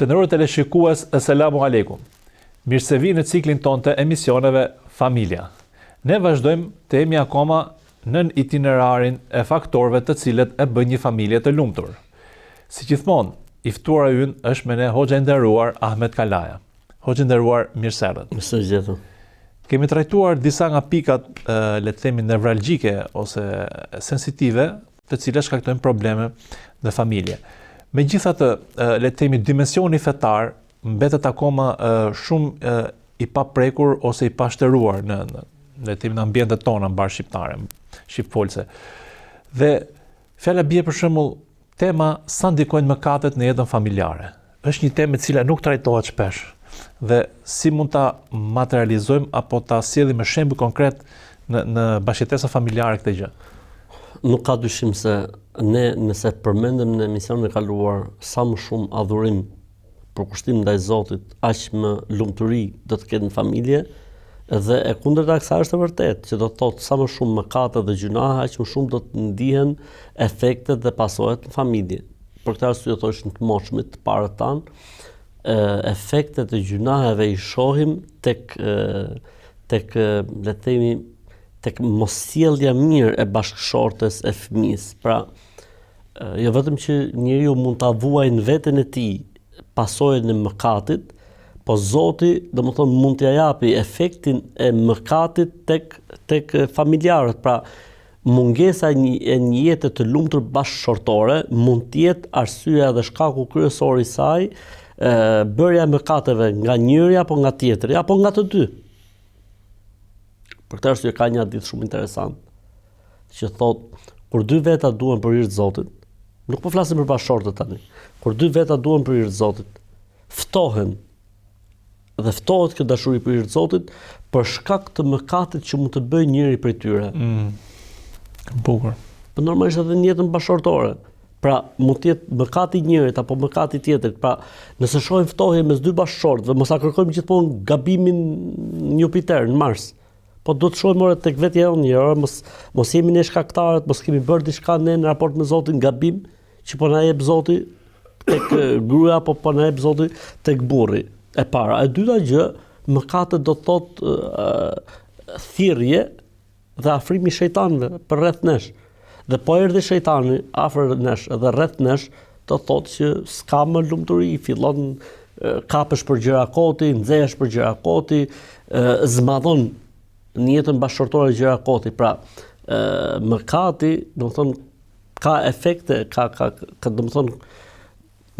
Të nderuar teleshikues, asalamu alaykum. Mirë se vini në ciklin ton të emisioneve Familja. Ne vazhdojmë të jemi akoma në itinerarin e faktorëve të cilët e bën një familje të lumtur. Si gjithmonë, i ftuara ynë është me ne Hoxha i nderuar Ahmet Kalaja. Hoxha i nderuar, mirëserët. Mirëse. Kemi trajtuar disa nga pikat, le të themi nevralgjike ose sensitive, të cilat shkaktojnë probleme në familje. Megjithatë, le të themi dimensioni fetar mbetet akoma shumë i paprekur ose i pashtëruar në le të themi në ambientet tona mbar shqiptare, shqipfolse. Dhe fjala bie për shembull tema sa ndikojnë mëkatet në jetën familjare. Është një temë e cila nuk trajtohet shpesh dhe si mund ta materializojmë apo ta sjellim me shembull konkret në bashkëtesa familjare këtë gjë. Nuk ka dyshim se ne nëse përmendëm në emisionin e kaluar sa më shumë adhurim për kushtim ndaj Zotit, aq më lumturi do të ketë në familje, dhe e kundërta kësaj është e vërtetë, që do të thotë sa më shumë mëkate dhe gjunahe, aq më shumë do të ndihen efektet dhe pasojat në familje. Për këtë arsye thoshin të moshmit të parët tan, efektet e gjunaheve i shohim tek le të themi tek mosjellja mirë e bashkëshortes e fëmijës. Pra, jo vetëm që njeriu mund ta vuajë në veten e tij pasojën e mëkatit, po Zoti, domethënë, mund t'ia japi efektin e mëkatit tek familjarët. Pra, mungesa e një jete të lumtur bashkëshortore mund të jetë arsyeja dhe shkaku kryesor i saj, bërja e mëkateve nga njëri apo nga tjetri, apo nga të dy. Për këtë arsye ka një hadith shumë interesant që thotë, kur dy veta duan për hir të Zotit, nuk po flasim për bashkëshortët tani, kur dy veta duan për hir të Zotit, ftohen dhe ftohet kjo dashuri për hir të Zotit për shkak të mëkatit që mund të bëjë njëri prej tyre. Bukur. Po normalisht edhe në jetën bashkëshortore. Pra, mund të jetë mëkati i njërit apo mëkati i tjetrit. Pra, nëse shohim ftohje mes dy bashkëshortëve, mos ta kërkojmë gjithmonë gabimin në Jupiter, në Mars. Po do të shohim edhe tek vetja jonë, mos jemi ne shkaktarët, mos kemi bërë diçka ne në raport me Zotin gabim, që po na jep Zoti tek gruaja apo po na jep Zoti tek burri. E para, e dyta gjë, mëkatet do të thotë thirrje dhe afrimi i shejtanëve për rreth nesh. Dhe po erdhi shejtani afër nesh dhe rreth nesh, do të thotë që s'ka më lumturi, fillon kapesh për gjëra koti, nxehesh për gjëra koti, zmadhon në jetën bashkëshortore gjëra koti. Pra, mëkati, domethënë, ka efekte, ka domethënë,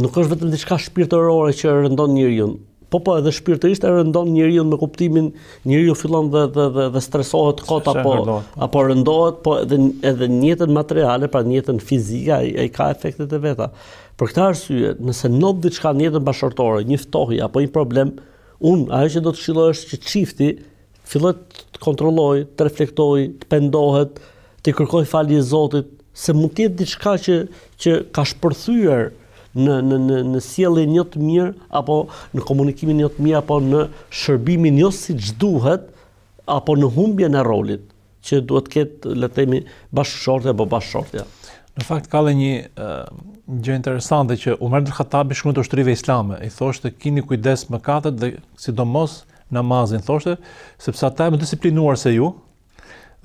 nuk është vetëm diçka shpirtërore që rëndon njeriu. Po edhe shpirtërisht e rëndon njeriu me kuptimin njeriu fillon dhe stresohet kot apo rëndohet, po edhe në jetën materiale, pra në jetën fizike ai ka efektet e veta. Për këtë arsye, nëse ndodh diçka në jetën bashkëshortore, një ftohje apo një problem, ajo që do të këshilloj është që çifti filloj të kontrolloj, të reflektoj, të pendohet, të kërkoj falje Zotit, se mund të jetë diçka që ka shpërthyer në sjelljen jo të mirë, apo në komunikimin jo të mirë, apo në shërbimin jo siç duhet, apo në humbjen e rolit që duhet të ketë, le të themi, bashkëshortja apo bashkëshortja. Në fakt ka dhe një gjë interesante që Umar ibn Khattabi shkruan të ushtrive islame, i thoshte keni kujdes mëkatet dhe sidomos namazin, thoshte, sepse ata janë më disiplinuar se ju,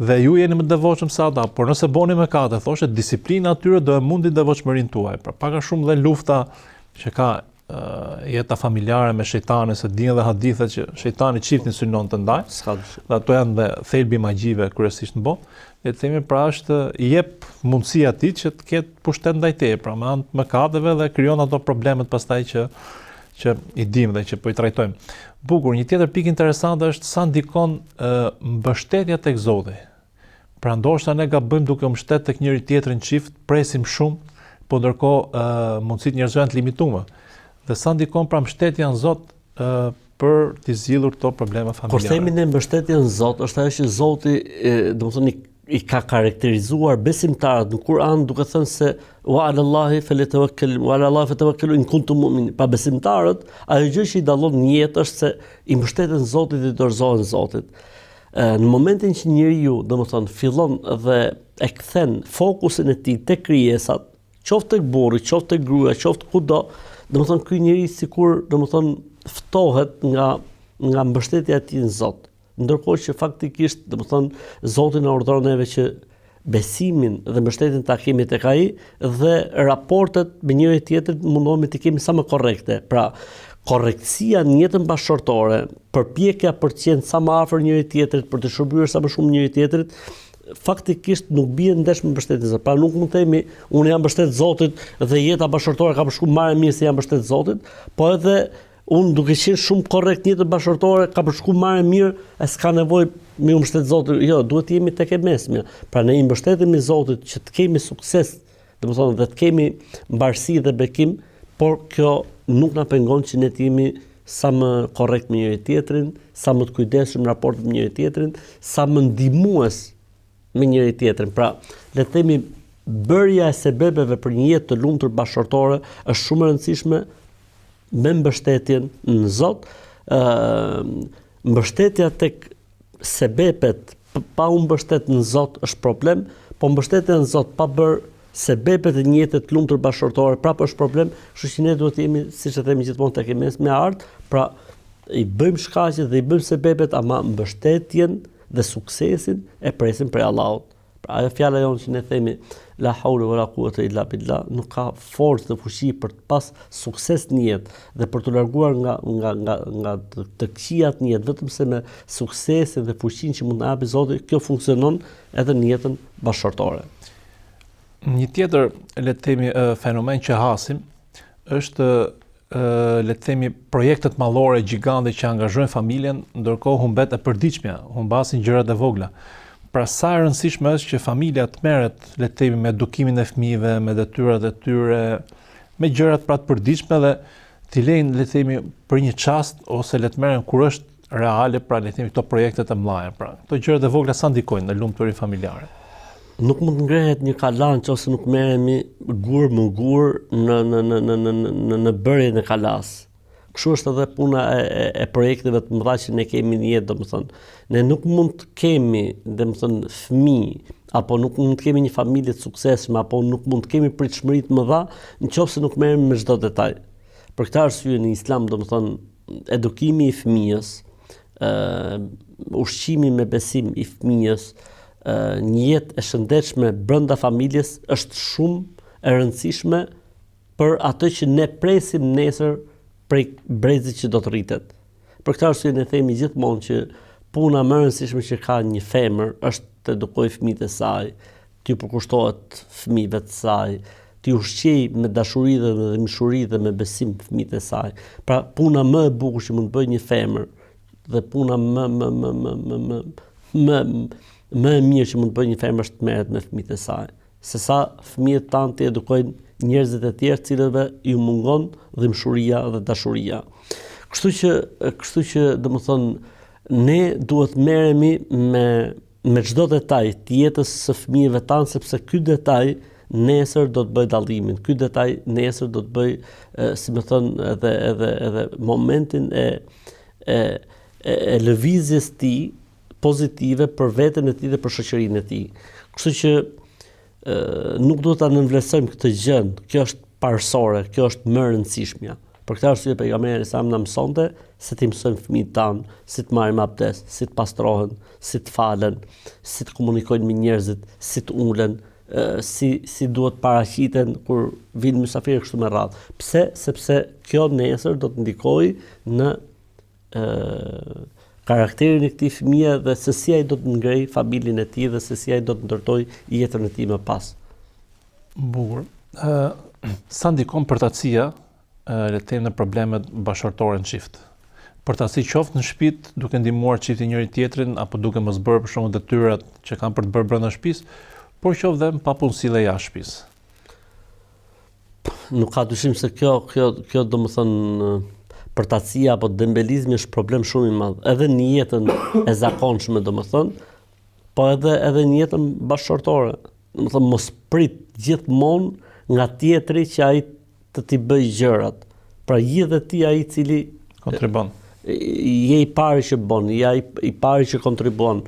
dhe ju jeni më devotshëm se ata, por nëse bëni mëkate, thoshte, disiplina atyre do e mundi devotshmërinë tuaj. Pra pak a shumë dhe lufta që ka jeta familjare me shejtanin, se dinë dhe hadithet që shejtani çiftin synon të ndaj, dhe ato janë dhe thelbi i magjive kryesisht në botë. Le të themi, pra është i jep mundësi atij që të ketë pushtet ndaj teje, pra me anë të mëkateve dhe krijon ato problemet pastaj që i dim dhe që po i trajtojmë. Bukur, një tjetër pikë interesante është sa ndikon mbështetja tek Zoti. Pra ndoshta ne gabojmë duke u mbështet tek njëri tjetrin çift, presim shumë, po ndërkohë mundësitë njerëzore janë të limituara. Dhe sa ndikon pra mbështetja në Zot për të zgjidhur këto probleme familjare. Kur themi ne mbështetja në Zot, është ajo që Zoti, domethënë, i ka karakterizuar besimtarët në Kur'an duke thënë se wa 'ala Allahi fatawakkalu in kuntum mu'minin. Pa besimtarët, ajo gjë që i dallon në jetë është se i mbështeten Zotit dhe i dorëzohen Zotit. Në momentin që njeriu, domethënë, fillon dhe e kthen fokusin e tij tek krijesat, qoftë tek burri, qoftë tek gruaja, qoftë kudo, Domethënë ky njeri sikur ftohet nga mbështetja e tij në Zot. Ndërkohë që faktikisht domethënë Zoti na urdhëron neve që besimin dhe mbështetjen ta kemi tek ai dhe raportet me njëri tjetrin mundohemi të kemi sa më korrekte. Pra, korrektësia në jetën bashkëtorë, përpjekja për të qenë sa më afër njëri tjetrit, për të shërbyer sa më shumë njëri tjetrit, faktikisht nuk bie ndesh me mbështetjen e Zotit. Pra nuk mund të themi unë jam mbështet Zotit dhe jeta bashkëtorë ka shkuar më mirë se jam mbështet Zotit, po edhe unë duke qenë shumë korrekt në jetën bashkëtorë ka shkuar më mirë, e s'ka nevojë me mbështet Zotit. Jo, duhet të jemi tek e mesme. Pra ne i mbështetemi Zotit që të kemi sukses, domethënë dhe të kemi mbarësi dhe bekim, por kjo nuk na pengon që ne të jemi sa më korrekt me njëri tjetrin, sa më të kujdesshëm në raport me njëri tjetrin, sa më ndihmues me njëri tjetrin. Pra, le të themi bërja e sebepeve për një jetë të lumtur bashkëtorë është shumë e rëndësishme me mbështetjen në Zot. Mbështetja tek sebepet pa u mbështet në Zot është problem, po mbështetja në Zot pa bërë sebepet e një jete të lumtur bashkëtorë prapë është problem, kështu që ne duhet të jemi, siç e themi gjithmonë tek e mes me art, pra i bëjmë shkaqet dhe i bëjmë sebepet, ama mbështetjen dhe suksesin e presim prej Allahut. Pra ajo fjala jonë që ne themi la haula wala quwata illa billah nuk ka forcë dhe fuqi për të pas sukses në jetë dhe për të larguar nga të këqijat në jetë, vetëm se me suksesin dhe fuqinë që mund të japë Zoti, kjo funksionon edhe në jetën bashkëtorë. Një tjetër, le të themi, fenomen që hasim është le të themi projektet mallore gjigande që angazhojnë familjen, ndërkohë humbet e përditshmja, humbasin gjërat e vogla. Pra sa e rëndësishme është që familja të merret, le të themi, me edukimin e fëmijëve, me detyrat e tyre, me gjërat pra të përditshme dhe t'i lejnë, le të themi, për një çast ose le të merren kur është reale, pra le të themi këto projektet e mëdha. Pra, këto gjërat e vogla sa ndikojnë në lumturinë familjare. Nuk mund të ngrehet një kalanç ose nuk merremi gur më gur në bërjen e kalas. Kështu është edhe puna e projekteve të mëdha që ne kemi në jetë, domethënë. Ne nuk mund të kemi, domethënë, fëmijë apo nuk mund të kemi një familje të suksesshme apo nuk mund të kemi pritshmëri të mëdha nëse nuk merremi me çdo detaj. Për këtë arsye në Islam, domethënë, edukimi i fëmijës, ushqimi me besim i fëmijës, një jetë e shëndetshme brenda familjes është shumë e rëndësishme për atë që ne presim nesër prej brezit që do të rritet. Për këtë arsye ne themi gjithmonë që puna më e rëndësishme që ka një femër është të edukojë fëmijët e saj, t'ju përkushtohet fëmijëve të saj, t'ju ushqej me dashuri dhe me mishuri dhe me besim fëmijët e saj. Pra puna më e bukur që mund të bëjë një femër dhe puna më e mirë që mund të bëjë një femër është të merret me fëmijët e saj. Sesa fëmijët tanë të edukojnë njerëzit e tjerë cilëve ju mungon dhimbshuria dhe dashuria. Kështu që domethënë ne duhet merremi me çdo detaj të jetës së fëmijëve tanë, sepse ky detaj nesër do të bëj dallimin. Ky detaj nesër do të bëj, si më thon, edhe momentin e lëvizjes të tij pozitive për veten e tij dhe për shoqërinë e tij. Kështu që nuk duhet ta nënvlerësojmë këtë gjë. Kjo është parësore, kjo është më e rëndësishmja. Për këtë arsye pejgamberi sa më mësonte se ti mësojmë fëmijët tanë si të marrin abdest, si të pastrohen, si të falen, si të komunikojnë me njerëzit, si të ulen, si duhet paraqiten kur vinë mysafirë kështu me radhë. Pse? Sepse kjo nesër do të ndikojë në karakterin e këtij fëmije dhe se si ai do të ngrej familjen e tij dhe se si ai do të ndërtojë jetën e tij më pas. Bukur. Sa ndikon përtatësia le të themi në problemet bashkëtorë në çift? Përtatësi qoftë në shtëpi duke ndihmuar çiftin njëri tjetrin apo duke mos bërë për shembull detyrat që kanë për të bërë brenda shtëpisë, por qoftë dhe papunësi dhe jashtë shtëpisë. Nuk ka dyshim se kjo domethënë përtatësia apo dembelizmi është problem shumë i madh, edhe në jetën e zakonshme domethënë, po edhe në jetën bashkëtorë. Domethënë mos prit gjithmonë nga tjetri që ai të t'i bëj gjërat. Pra je dhe ti ai i cili kontribon. Je i pari që bën, je i pari që kontribuon.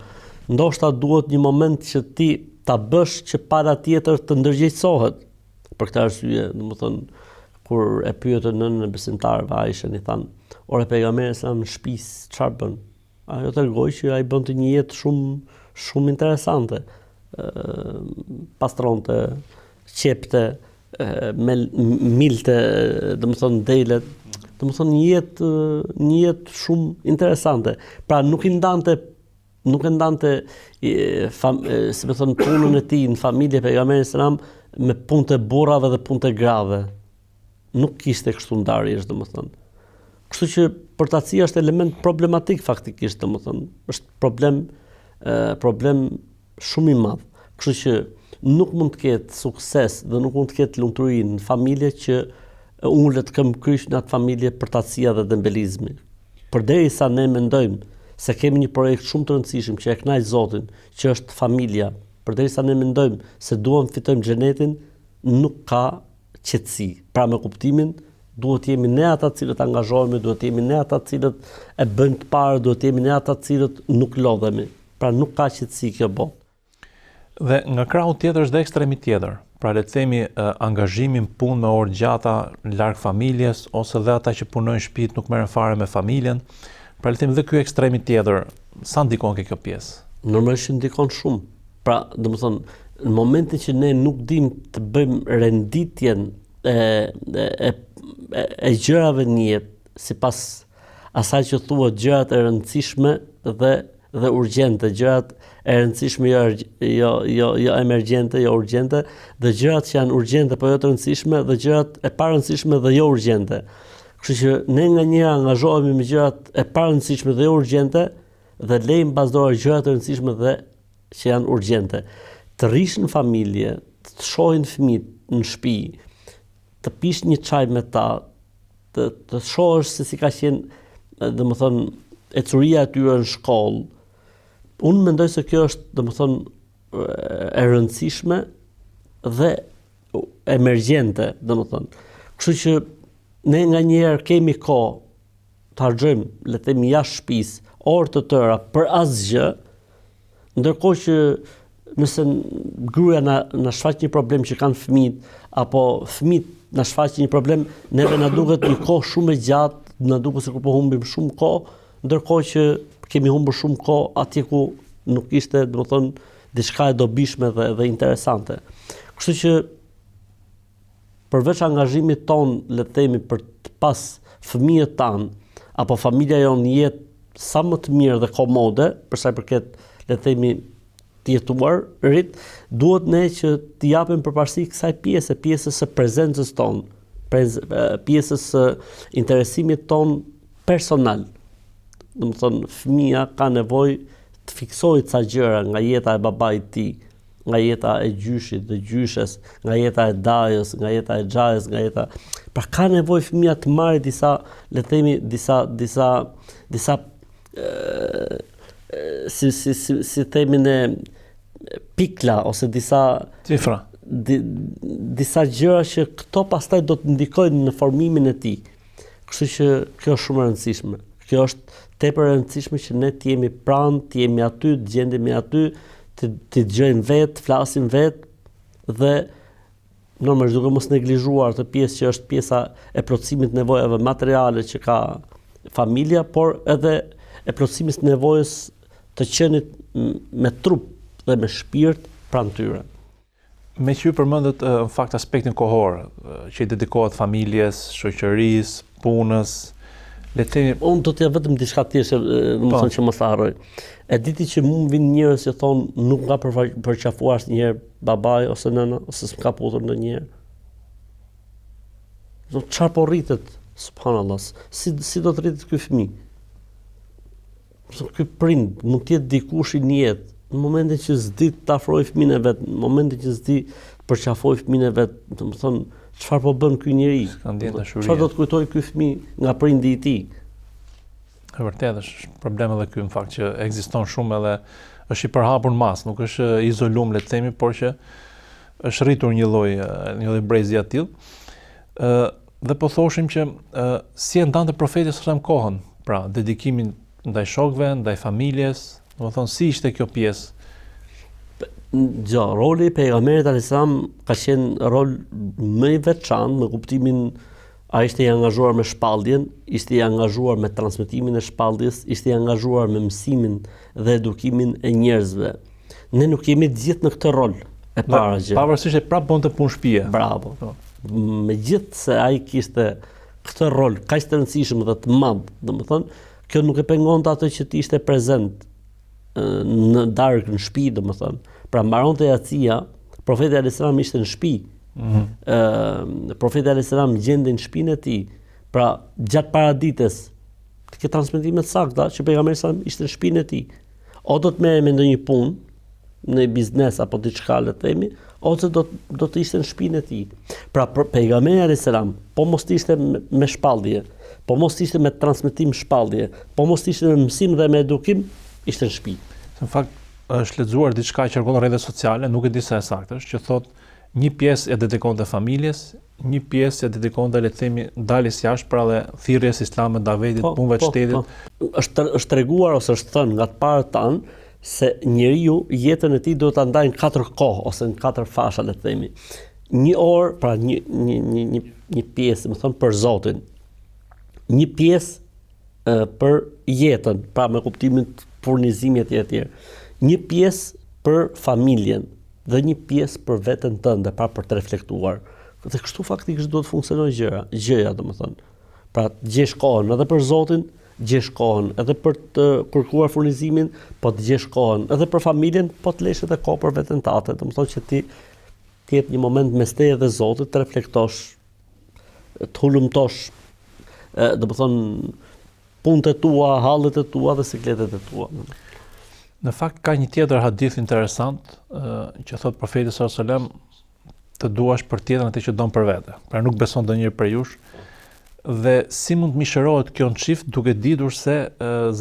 Ndoshta duhet një moment që ti ta bësh që para tjetër të ndërgjegjësohet. Për këtë arsye, domethënë kur e pyetën nënën e besimtarëve Aishën, i thanë, ore pejgamberi sa në shtëpisë çfarë bën? Ajo tregoi që ai bënte një jetë shumë interesante. Pastronte, qepte, milte, domethënë delet, domethënë një jetë shumë interesante. Pra nuk e ndante si më thon punën e tij në familje pejgamberit selam me punë të burrave dhe punë të grave. Nuk kishte kështu ndarjesh, domethënë. Kështu që përtacia është element problematik faktikisht, domethënë, është problem shumë i madh. Kështu që nuk mund të ketë sukses dhe nuk mund të ketë lumturi në familje që ulet këmbë-kryq në atë familje përtacia dhe dembelizmi. Përderisa ne mendojmë se kemi një projekt shumë të rëndësishëm që e kënaq Zotin, që është familja, përderisa ne mendojmë se duam fitojmë xhenetin, nuk ka qetësi. Pra me kuptimin, duhet jemi ne ata të cilët angazhohemi, duhet jemi ne ata të cilët e bëjmë të parë, duhet jemi ne ata të cilët nuk lodhemi. Pra nuk ka qetësi kjo botë. Dhe nga krahu tjetër është dhe ekstremi tjetër. Pra le të themi angazhimin punë me orë gjata larg familjes, ose dhe ata që punojnë në shtëpi nuk merren fare me familjen. Pra le të themi dhe ky ekstremi tjetër, sa ndikon kjo pjesë? Normalisht ndikon shumë. Pra, domethënë, në momentin që ne nuk dim të bëjmë renditjen e gjërave në jetë, sipas asaj që thuhet gjërat e rëndësishme dhe urgjente, gjërat e rëndësishme jo emergjente, jo urgjente, dhe gjërat që janë urgjente po jo të rëndësishme, dhe gjërat e pa rëndësishme dhe jo urgjente. Kështu që ne nga njëra angazhohemi me gjërat e pa rëndësishme dhe jo urgjente dhe lejmë bazdore gjërat e rëndësishme dhe që janë urgjente. Të rish në familje, të shohin fëmijët në shtëpi, të pish një çaj me ta, të shohësh se si ka qenë, domethënë, ecuria e tyre në shkollë. Unë mendoj se kjo është, domethënë, e rëndësishme dhe emergjente, domethënë. Kështu që ne nga njerë kemi kohë të harxojmë, le të themi jashtë shtëpisë, orë të tëra për asgjë, ndërkohë që nëse gruaja na shfaq një problem që kanë fëmijët, apo fëmijët na shfaqin një problem, neve na duket një kohë shumë e gjatë, na duket se po humbim shumë kohë, ndërkohë që kemi humbur shumë kohë atje ku nuk ishte, domethënë, diçka e dobishme dhe interesante. Kështu që përveç angazhimit ton, le të themi, për të pas fëmijët tanë, apo familja jonë një jetë sa më të mirë dhe komode, për sa i përket, le të themi, të jetuar rit, duhet ne që të japim përparësi kësaj pjesës së prezencës tonë, pjesës së interesimit ton personal. Domethënë, fëmia ka nevojë të fiksojë ca gjëra nga jeta e babait të tij, nga jeta e gjyshit dhe gjyshes, nga jeta e dajës, nga jeta e xhajës, nga jeta. Pra ka nevojë fëmia të marrë disa, le të themi, disa si themin e pikla ose disa cifra. Disa gjëra që këto pastaj do të ndikojnë në formimin e tij. Kështu që kjo është shumë e rëndësishme. Kjo është tepër e rëndësishme që ne të jemi pranë, të jemi aty, të gjendemi aty, të dëgjojmë vetë, flasim vetë dhe normalisht duke mos neglizhuar të pjesë që është pjesa e plotësimit të nevojave materiale që ka familja, por edhe e plotësimit të nevojës të qenit me trup dhe me shpirt pranë tyre. Me që ju përmendët në fakt aspektin kohor, që i dedikohet familjes, shoqërisë, punës, le të themi, unë do t'ja vetëm diçka tjetër, më thonë që mos harroj. E diti që mu më vinë njerëz që thonë nuk nga përqafuar asnjëherë babai ose nëna, ose s'm ka puthur ndonjëherë. Çfarë po rritet, subhanallahu, si do të rritet ky fëmijë? Ky prind mund të jetë dikush i jetë, në momentin që s'di të afrojë fëmijën e vet, në momentin që s'di të përqafojë fëmijën e vet, do të thonë çfarë po bën ky njeri? Çfarë do të kujtojë ky fëmijë nga prindi i tij? E vërtetë është problem edhe ky në fakt që ekziston shumë edhe është i përhapur në mas, nuk është izoluar le të themi, por që është rritur një lloj brezi aty. Dhe po thoshim që si e ndante profeti sallallahu kohën, pra dedikimin ndaj shokëve, ndaj familjes, domethënë si ishte kjo pjesë? Roli i pejgamberit alayhis salam ka qenë rol më i veçantë në kuptimin A ishte i angazhuar me shpalljen, ishte i angazhuar me transmetimin e shpalljes, ishte i angazhuar me mësimin dhe edukimin e njerëzve. Ne nuk jemi të gjithë në këtë rol e para gjë. Pavarësisht e prapë bonte punë shtëpie. Bravo. Megjithëse se ai kishte këtë rol kaq të rëndësishëm dhe të madh, domethënë, kjo nuk e pengonte atë që të ishte prezent në darkë, në shtëpi, domethënë. Pra mbaronte jacia, profeti alayhis salam ishte në shtëpi. Profeti alayhis salam gjendej në shtëpinë e tij. Pra gjatë paradites ke transmetime të sakta që pejgamberi sa ishte në shtëpinë e tij. O do të merrem me ndonjë punë, në biznes apo diçka le të themi, ose do të ishte në shtëpinë e tij. Pra pejgamberi alayhis salam, po mos ishte me shpallje, po mos ishte me transmetim shpallje, po mos ishte me mësim dhe me edukim, ishte në shtëpi. Në fakt është lexuar diçka që cirkulon në rrjetet sociale, nuk e di sa e saktë është, që thotë një pjesë e dedikonte familjes, një pjesë e dedikonte le të themi daljes jashtë pra dhe thirrjes islame, davetit, punëve të shtetit. Është treguar ose është thënë nga të parët tanë se njeriu jetën e tij do ta ndajë në 4 kohë ose në 4 fasha le të themi. Një orë, pra një pjesë, më thon për Zotin. Një pjesë për jetën, pra me kuptimin të furnizimit etj. Një pjesë për familjen dhe një pjesë për veten tënde, pra për të reflektuar. Dhe kështu faktikisht duhet të funksionojë gjëja, domethënë. Pra të gjesh kohën edhe për Zotin, gjesh kohën edhe për të kërkuar furnizimin, po të gjesh kohën edhe për familjen, po të lesh edhe kohë për veten tënde, domethënë që ti të jetë një moment mes teje dhe Zotit, të reflektosh, të hulumtosh, domethënë punët e tua, hallet e tua dhe sikletet e tua. Në fakt ka një tjetër hadith interesant që thot profeti sallallahu alajhi wasallam të duash për tjetrën atë që don për vete. Pra nuk beson ndonjëri për jush. Dhe si mund të mishërohet kjo në çift duke ditur se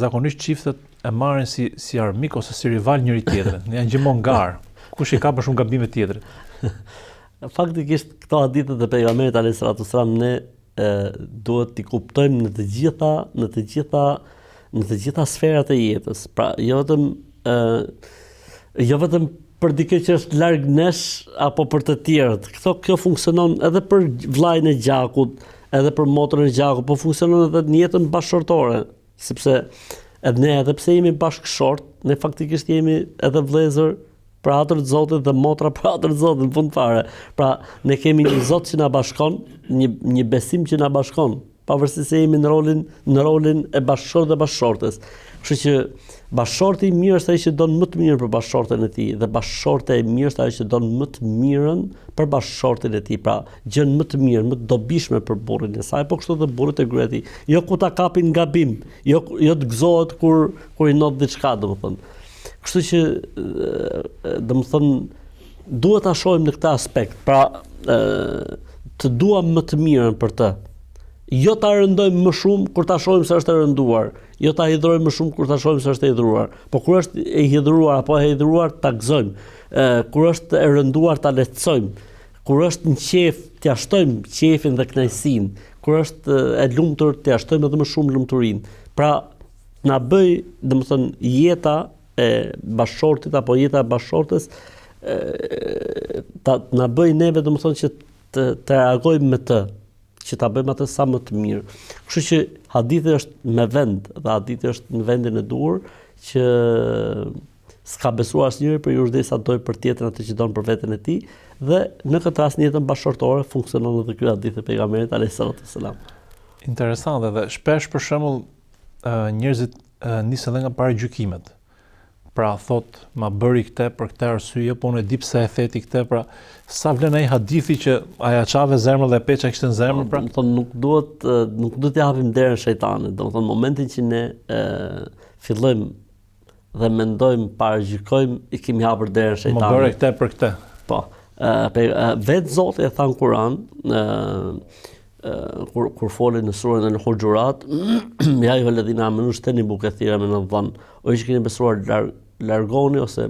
zakonisht çiftet e marrin si armik ose si rival njëri tjetrin. Janë gjithmonë ngar. Kush i ka për shumë gabime tjetrit. Faktikisht këto hadithe të pejgamberit alayhis salam ne duhet t'i kuptojmë në të gjitha sferat e jetës. Pra jo vetëm për dikë që është larg nesh apo për të tjerët. Kjo funksionon edhe për vllajën e gjakut, edhe për motrën e gjakut, po funksionon edhe në jetën bashkëshortore, sepse edhe pse jemi bashkëshort, ne faktikisht jemi edhe vëllezër për hatër të Zotit dhe motra për hatër të Zotit në fund fare. Pra ne kemi një Zot që na bashkon, një besim që na bashkon, pavarësisht se jemi në rolin e bashkëshortit dhe bashkëshortes. Kështu që bashkëshorti i mirë është ai që don më të mirë për bashkëshorten e tij dhe bashkëshorte e mirë është ai që don më të mirën për bashkëshortin e tij. Pra gjën më të mirë, më të dobishme për burrin e saj, po kështu edhe burrit e gruas e tij. Jo ku ta kapin gabim, jo të gëzohet kur i not diçka, domethënë. Kështu që domethënë duhet ta shohim në këtë aspekt. Pra të duam më të mirën për të. Jo ta rëndojmë më shumë kur ta shohim se është e rënduar, jo ta hidhrojmë më shumë kur ta shohim se është e hidhruar. Po kur është e hidhruar apo e hidhruar ta gëzojmë. Kur është e rënduar ta lehtësojmë. Kur është në qejf t'ia shtojmë qejfin dhe kënaqësinë. Kur është e lumtur t'ia shtojmë edhe më shumë lumturinë. Pra na bëj, domethënë jeta e bashkëshortit apo jeta e bashkëshortes na bëj neve domethënë që të reagojmë me të, që ta bëjmë atë sa më të mirë. Kështu që hadithi është me vend dhe hadithi është në vendin e duhur që s'ka besuar asnjëri për ju derisa doj për tjetrën atë që don për veten e tij dhe në këtë rast në jetën bashkëshortore funksionon edhe ky hadith e pejgamberit alayhis salam. Interesante dhe shpesh për shembull njerëzit nisen edhe nga paragjykimet. Pra thot, ma bëri këtë për këtë arsye, po unë e di pse e theti këtë, pra sa vlen ai hadithi që aja çave zemrën dhe peça kishte në zemër, pra domethënë nuk duhet t'i japim derën shejtanit. Domethënë momentin që ne fillojmë dhe mendojmë, paragjykojmë, i kemi hapur derën shejtanit. Ma bëri këtë për këtë. Po. Vetë Zoti e tha në Kur'an, kur folën në surën Al-Hujurat, ja ayyuhalladhina amanu ijtanibu kathiran min adh-dhann, o që keni besuar largoni ose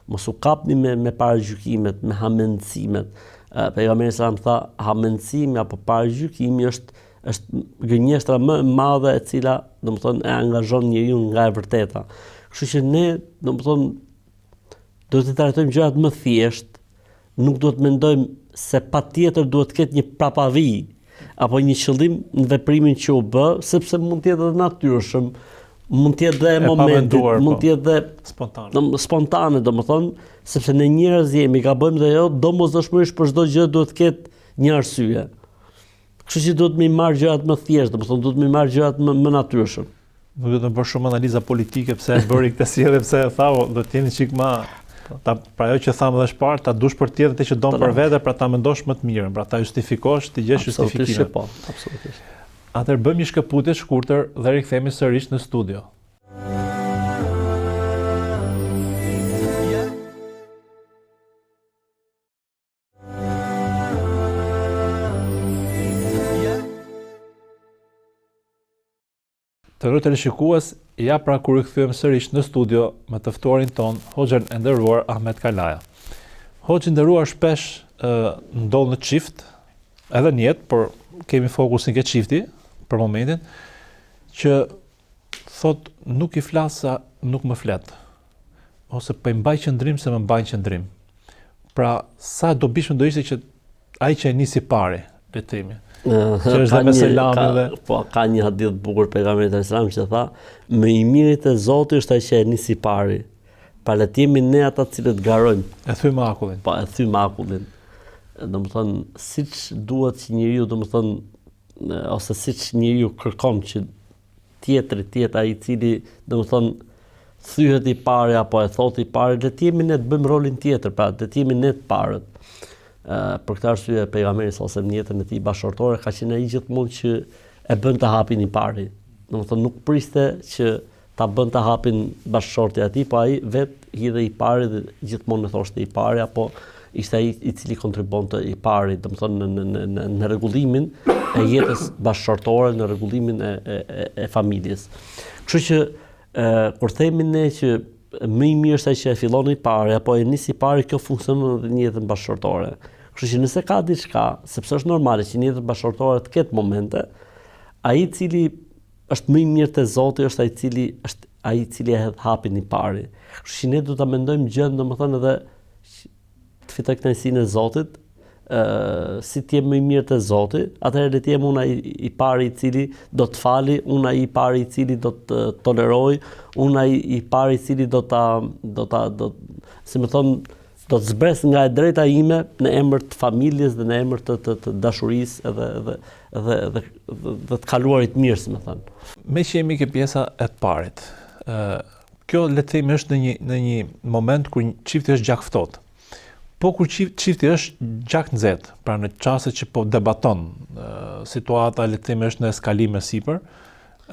mos u kapni me paragjykimet, me hamendësimet. Pejgamberi sallallahu alajhi wasallam tha hamendësimi apo paragjykimi është gënjeshtra më e madhe e cila domethënë e angazhon njeriu nga e vërteta. Kështu që ne domethënë duhet të trajtojmë gjërat më thjesht, nuk duhet mendojmë se patjetër duhet të ketë një prapavi apo një qëllim në veprimin që u bë, sepse mund të jetë edhe natyrshëm, mund të jetë edhe momentit, mund të jetë edhe spontane, domethënë, sepse ne njerëz jemi, gabojmë dhe jo, domosdoshmërisht për çdo gjë duhet të ketë një arsye. Kështu që duhet më marr gjërat më thjesht, domethënë duhet më marr gjërat më natyrshëm. Nuk do të bësh shumë analiza politike pse e bëri këtë sjellje, pse e thau, do të jeni çik më pra ajo që thamë dhe shpart, ta dush për tjetër të që don për vete, pra ta mendosh më të mirën, pra ta justifikosh, të gjesh justifikimin. Po, absolutisht. Atëherë bëjmë një shkëputje shkurtër dhe rikthehemi sërish në studio. Të nderuar teleshikues, ja pra kur rikthyem sërish në studio me të ftuarin ton, Hoxhën e nderuar Ahmet Kalaja. Hoxhë i nderuar shpesh ndodh në çift, edhe në jetë, por kemi fokusin ke çifti për momentin, që thot nuk i flasa, nuk më flet. Ose po i mbaj qëndrim se më mbajnë qëndrim. Pra sa dobishme do ishte që ai që e nisi pari letrimi. Që është dhe me selamin dhe... Po, ka një hadith bukur pejgamberit alayhis salam që tha, më i miri te Zoti është ai që e nisi pari. Pa le të jemi ne ata të cilët garojmë. E thymë akullin. Po, e thymë akullin. Domethënë, siç duhet që njeriu, domethënë, ose siç njeriu kërkon që tjetri të jetë ai i cili, domethënë, thyhet i pari apo e thotë i pari, le të jemi ne të bëjmë rolin tjetër, pra le të jemi ne të parët. Për këtë arsye pejgamberi sallallahu alajhi wasallam në jetën e tij bashkëshortore ka qenë ai gjithmonë që e bën të hapin i pari. Domethënë nuk priste që ta bën të hapin bashkëshorti i tij, po ai vetë hidhej i pari dhe gjithmonë e thoshte i pari apo ishte ai i cili kontribonte i pari, domethënë në rregullimin e jetës bashkëshortore, në rregullimin e familjes. Kështu që kur themi ne që më i mirë është ai që e fillon i pari apo e nisi i pari, kjo funksionon edhe në jetën bashkëshortore. Kështu që nëse ka diçka, sepse është normale që në jetën bashkëshortore të ketë momente, ai i cili është më i mirë te Zoti është ai i cili e hedh hapin i pari. Kështu që ne duhet ta mendojmë gjën, domethënë edhe të fitoj kënaqësinë e Zotit, si të jem më i mirë te Zoti, atëherë le të jem unë ai i pari i cili do të fali, unë ai i pari i cili do të toleroj, unë ai i pari i cili do të zbres nga e drejta ime në emër të familjes dhe në emër të dashurisë edhe të kaluarit mirë, si më thënë. Me që jemi ke pjesa e parit, kjo le të themi është në një moment kur çifti është gjak ftohtë. Po kur çifti është gjak nxehtë, pra në çastet që po debaton, situata le të themi është në eskalim e sipër,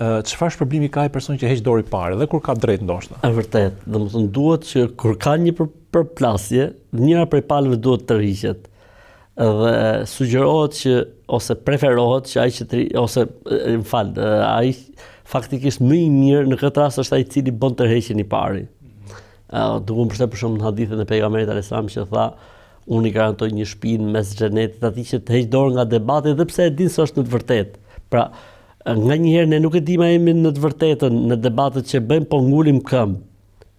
çfarë shpërblimi ka ai person që heq dorë i parë dhe kur ka drejt ndoshta? Është vërtet, domethënë duhet që kur ka një përplasje, njëra prej palëve duhet të rriqet. Dhe sugjerohet që ose preferohet që ai që ai faktikisht më i mirë në këtë rast është ai i cili bën tërheqjen i pari. Duke më përshtypur shumë në hadithin e pejgamberit alayhis salam që tha, unë i garantoj një shtëpi në mes xhenetit atij që të heq dorë nga debati edhe pse e din se është në të vërtetë. Pra, nganjëherë ne nuk e dimë a jemi në të vërtetën në debatet që bëjmë, po ngulim këmbë.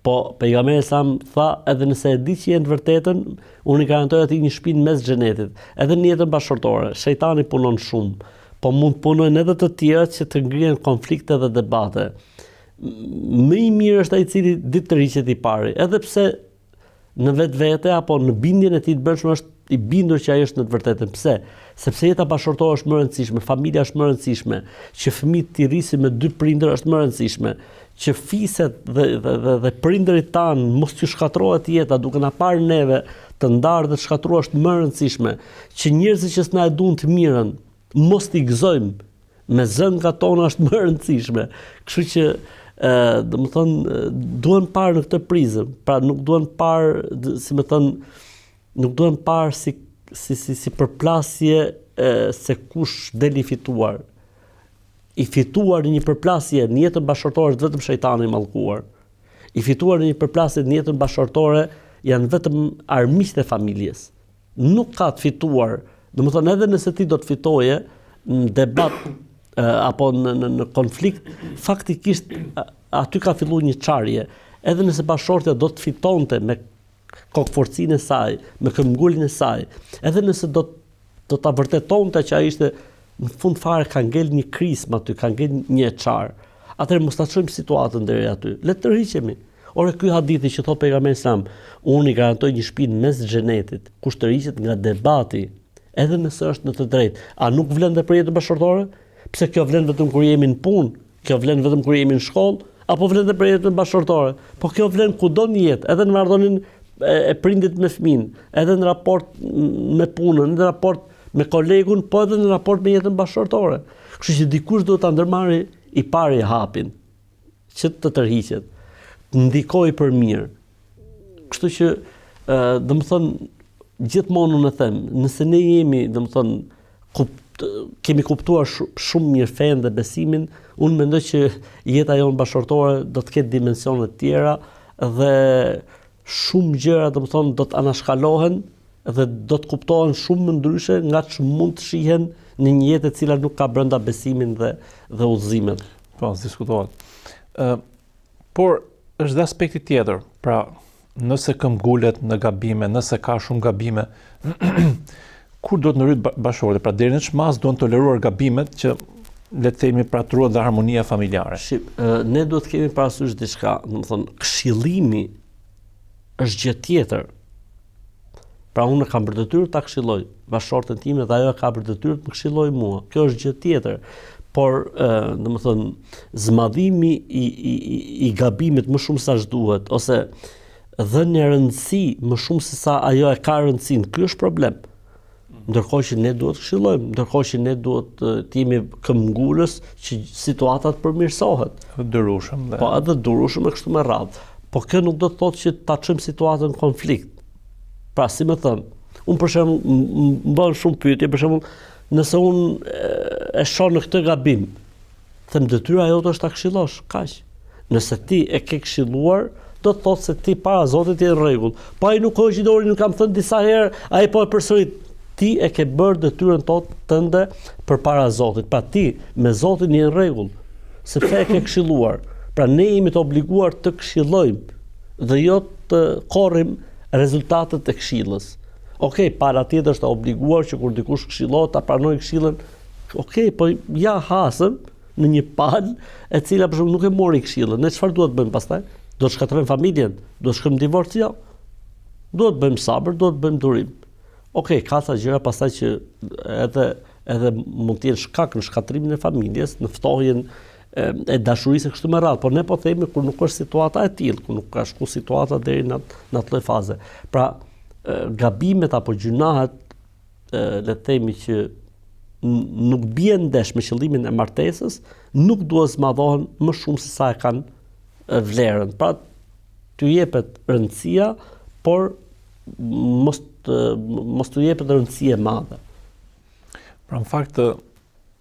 Po pejgamberi sa tha, edhe nëse e di që jeni të vërtetën, unë i garantoj atij një shtëpi në mes xhenetit. Edhe në jetën bashkëshortore, shejtani punon shumë, po mund punojnë edhe të tjerët që të ngrihen konflikte dhe debate. Më i mirë është ai i cili ditë të rriqet i pari, edhe pse në vetvete apo në bindjen e tij të brendshme është i bindur që ai është në të vërtetën. Pse? Sepse jeta bashkëshortore është më e rëndësishme, familja është më e rëndësishme, që fëmijët të rrisin me 2 prindër është më e rëndësishme, që fiset dhe prindërit tanë mos t'ju shkatërrohet jeta duke na parë neve të ndarë dhe të shkatëruar është më e rëndësishme, që njerëzit që s'na e duan të mirën mos t'i gëzojmë me zëngat tona është më e rëndësishme. Kështu që domethënë duhen parë në këtë prizëm, pra nuk duhen parë, si më thënë, nuk duhen parë si përplasje se kush del i fituar. I fituar në një përplasje në jetën bashkëshortore është vetëm shejtani i mallkuar. I fituar në një përplasje në jetën bashkëshortore janë vetëm armiqtë e familjes. Nuk ka të fituar, domethënë edhe nëse ti do të fitoje në debat apo në konflikt, faktikisht aty ka filluar një çarje. Edhe nëse bashkëshortja do të fitonte me kokforcinë e saj, me këmbgulin e saj, edhe nëse do ta vërtetonte që ai ishte në fund fare ka ngel një krismë aty, ka ngel një çar. Atëherë mos ta çojmë situatën deri aty. Le të tërhiqemi. Ore ky hadithi që thot pejgamberi Islam, unë i garantoj një shtëpi mes xhenetit, kush tërhiqet nga debati, edhe nëse është në të drejtë. A nuk vlen dhe për jetën bashkëtorë? Pse kjo vlen vetëm kur jemi në punë, kjo vlen vetëm kur jemi në shkollë, apo vlen edhe për jetën bashkëtorë? Po kjo vlen kudo në jetë, edhe në marrëdhënien e prindit me fëmin, edhe në raport me punën, në raport me kolegun, po edhe në raport me jetën bashkëtorë. Kështu që dikush duhet ta ndërmarrë i pari hapin, që të tërhiqet, të ndikojë për mirë. Kështu që, domethënë, gjithmonë unë them, nëse ne jemi, domethënë, kemi kuptuar shumë mirë fen dhe besimin, unë mendoj që jeta jonë bashkëtorë do të ketë dimensione të tjera dhe shumë gjëra domethënë do të anashkalohen dhe do të kuptohen shumë më ndryshe nga që mund të shihen në një jetë e cila nuk ka brenda besimin dhe udhëzimet. Po, diskutohet. Por është dhe aspekti tjetër, pra nëse këmbgulet në gabime, nëse ka shumë gabime, kur do të ndryhet bashkëtorët? Pra deri në çmas duan toleruar gabimet që le të themi pra truhet dhe harmonia familjare. Ne duhet të kemi parasysh diçka, domethënë këshillimi është gjë tjetër. Pra unë kam për detyrë ta këshilloj bashkëshorten time dhe ajo ka për detyrë të më këshillojë mua. Kjo është gjë tjetër. Por domethënë zmadhimi i gabimit më shumë sa duhet ose dhënë rëndësi më shumë se sa ajo e ka rëndësinë, ky është problem. Ndërkohë që ne duhet të këshillojmë, ndërkohë që ne duhet të jemi këmbgulës që situata të përmirësohet. Durueshëm dhe. Po, edhe durueshëm e kështu me radhë. Po kjo nuk do të thotë që ta çojmë situatën në konflikt. Pra, si më thënë, unë për shembull më bën shumë pyetje, për shembull, nëse unë e shoh në këtë gabim, them detyra jote është ta këshillosh, kaq. Nëse ti e ke këshilluar, do të thotë se ti para Zotit je në rregull. Po ai nuk hoqi dorën, nuk kam thënë disa herë, ai po e përsërit. Ti e ke bërë detyrën tënde përpara Zotit. Pra ti me Zotin je në rregull, sepse e ke këshilluar. Pra ne jemi të obliguar të këshillojmë dhe jo të korrim rezultatet e këshillës. Okej, para tjetër është obliguar që kur dikush këshillohet ta pranoj këshillën. Okej, po ja hasëm në një palë e cila për shembull nuk e mori këshillën. Ne çfarë duhet bëjmë pastaj? Do të shkatërrojmë familjen, do të shkojmë divorc, jo. Duhet bëjmë sabër, duhet bëjmë durim. Okej, ka ca gjëra pastaj që edhe mund të jenë shkak në shkatrimin e familjes, në ftohjen e dashurisë kështu me radhë, por ne po themi kur nuk është situata e tillë, kur nuk ka shku situata deri në atë faze. Pra, gabimet apo gjunahet, le të themi që nuk bien ndesh me qëllimin e martesës, nuk duhet zmadhohen më shumë se sa e kanë vlerën. Pra, t'u jepet rëndësia, por mos t'u jepet rëndësi e madhe. Pra në fakt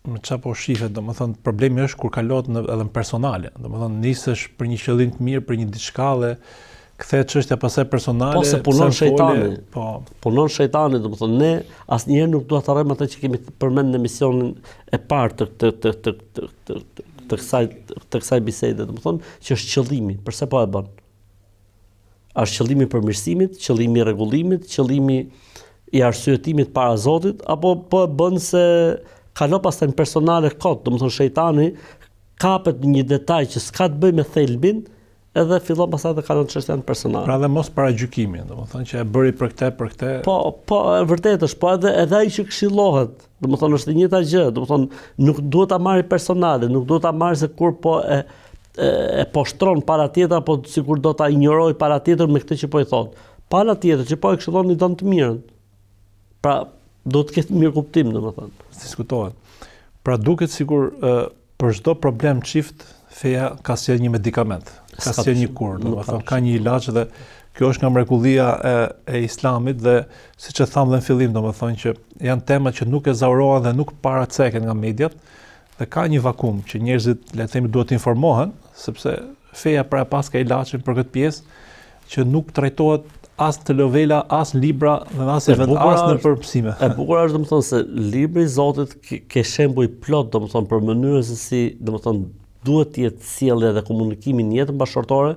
me çfarë po shihet, domethënë problemi është kur kalohet edhe në personale. Domethënë nisesh për një qëllim të mirë, për një diçka dhe kthehet çështja pastaj personale. Po se punon shejtani. Po punon shejtani, domethënë ne asnjëherë nuk duhet të harrojmë atë që kemi përmendur në emisionin e parë të kësaj bisede, domethënë që është qëllimi, pse po e bën? Është qëllimi i përmirësimit, qëllimi i rregullimit, qëllimi i arsyetimit para Zotit, apo po e bën se kalo pastaj në personale kot, domethënë shejtani kapet një detaj që s'ka të bëjë me thelbin, edhe fillon pastaj të kalon çështjen personale. Pra dhe mos paragjykimi, domethënë që e bëri për këtë. Po e vërtetë është, po edhe ai që këshillohet, domethënë është e njëjta gjë, domethënë nuk duhet ta marrë personale, nuk duhet ta marrë se kur po e poshtron para tjetër apo sikur do ta ignoroj para tjetër me këtë që po i thot. Para tjetër që po e këshillon i don të mirën. Pra do të ketë mirë kuptim, domethënë. Diskutohet. Pra duket sikur për çdo problem çift feja ka sjell një medikament, ka sjell një kur, domethënë ka një ilaç dhe kjo është nga mrekullia e Islamit dhe siç e tham dhe në fillim, domethënë që janë tema që nuk e zaurohen dhe nuk paraceken nga mediat dhe ka një vakum që njerëzit le të themi duhet të informohen, sepse feja pra pas ka ilaçin për këtë pjesë që nuk trajtohet as në telenovela, as në libra dhe as në përpsime. E bukur është domethënë se libri i Zotit ke shembuj plot domethënë për mënyrën se si domethënë duhet të jetë sjellja dhe komunikimi në jetën bashkëtorë,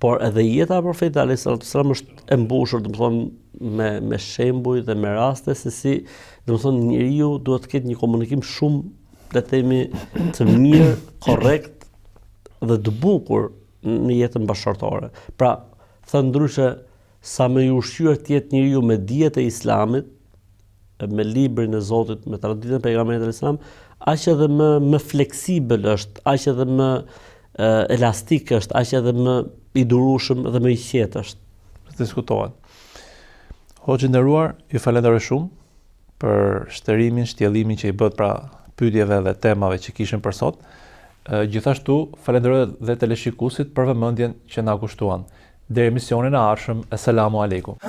por edhe jeta e profetit alayhis salam është e mbushur, domethënë me shembuj dhe me raste se si, domethënë njeriu duhet të ketë një komunikim shumë, le të themi, të mirë, korrekt dhe të bukur në jetën bashkëtorë. Pra, thënë ndryshe, sa më i ushqyer të jetë njeriu me dijet e Islamit, me librin e Zotit, me traditën e pejgamberit alayhis salam, aq edhe më fleksibël është, aq edhe më elastik është, aq edhe më i durueshëm dhe më i qetë është. Diskutohet. Hoxhë nderuar, ju falenderoj shumë për shtërimin, shtjellimin që i bët pra pyetjeve dhe temave që kishim për sot. Gjithashtu falenderoj dhe teleshikuesit për vëmendjen që na kushtuan. Deri emisionin e ardhshëm, Asalamu alaikum.